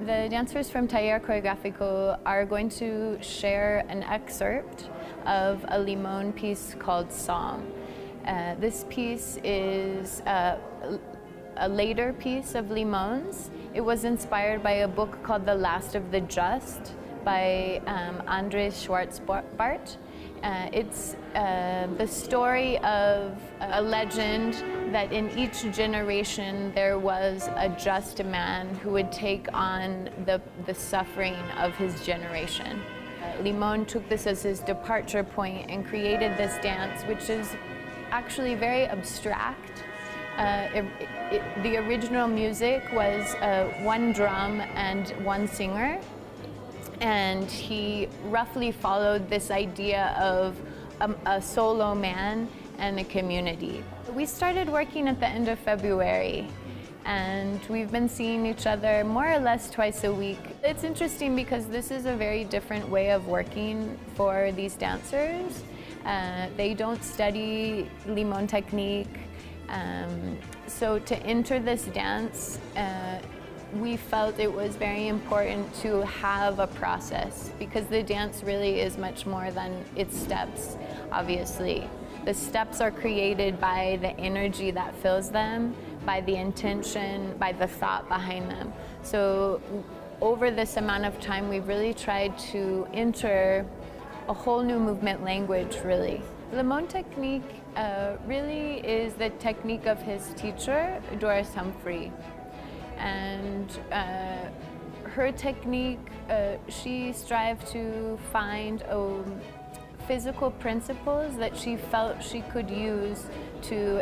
The dancers from Taller Coreográfico are going to share an excerpt of a Limón piece called Song. This piece is a later piece of Limón's. It was inspired by a book called The Last of the Just by Andres Schwarzbart. It's the story of a legend that in each generation there was a just man who would take on the suffering of his generation. Limón took this as his departure point and created this dance, which is actually very abstract. The original music was one drum and one singer, and he roughly followed this idea of a solo man and a community. We started working at the end of February, and we've been seeing each other more or less twice a week. It's interesting because this is a very different way of working for these dancers. They don't study Limón technique, so to enter this dance, we felt it was very important to have a process, because the dance really is much more than its steps, obviously. The steps are created by the energy that fills them, by the intention, by the thought behind them. So over this amount of time, we've really tried to enter a whole new movement language, really. Limón technique really is the technique of his teacher, Doris Humphrey. And her technique, she strived to find physical principles that she felt she could use to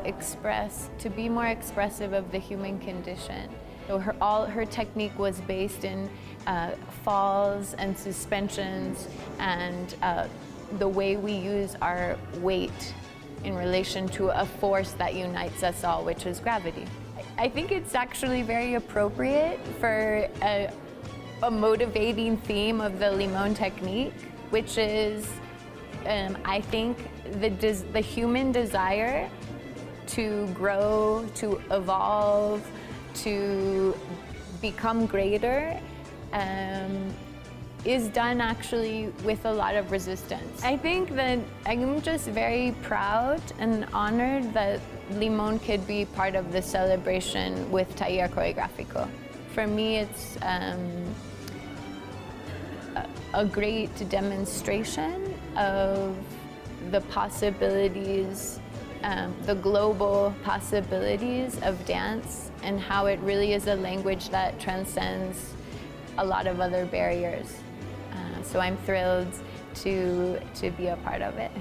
be more expressive of the human condition. So all her technique was based in falls and suspensions and the way we use our weight in relation to a force that unites us all, which is gravity. I think it's actually very appropriate for a motivating theme of the Limón technique, which is, I think, the human desire to grow, to evolve, to become greater, is done actually with a lot of resistance. I think that I'm just very proud and honored that Limón could be part of the celebration with Taller Coreográfico. For me, it's a great demonstration of the possibilities, the global possibilities of dance, and how it really is a language that transcends a lot of other barriers. So I'm thrilled to be a part of it.